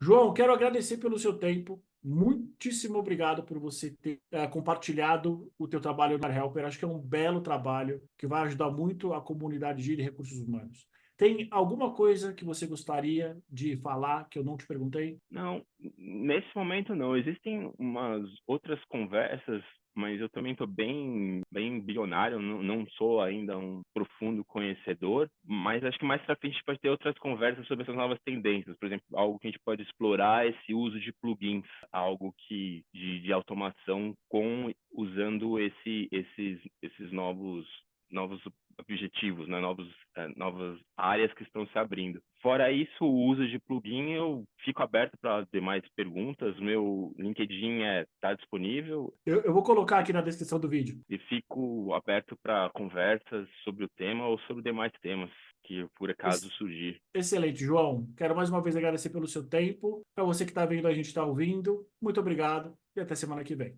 João, quero agradecer pelo seu tempo. Muitíssimo obrigado por você ter compartilhado o teu trabalho na Helper. Acho que é um belo trabalho que vai ajudar muito a comunidade de recursos humanos. Tem alguma coisa que você gostaria de falar que eu não te perguntei? Não, nesse momento não. Existem umas outras conversas, mas eu também estou bem bilionário, não sou ainda um profundo conhecedor, mas acho que mais para frente a gente pode ter outras conversas sobre essas novas tendências. Por exemplo, algo que a gente pode explorar é esse uso de plugins, algo de automação usando esses novos objetivos, né? Novas áreas que estão se abrindo. Fora isso, o uso de plugin, eu fico aberto para demais perguntas. Meu LinkedIn está disponível Eu vou colocar aqui na descrição do vídeo. e fico aberto para conversas sobre o tema ou sobre demais temas que por acaso surgir. Excelente, João. Quero mais uma vez agradecer pelo seu tempo. Para você que está vendo, a gente está ouvindo. Muito obrigado e até semana que vem.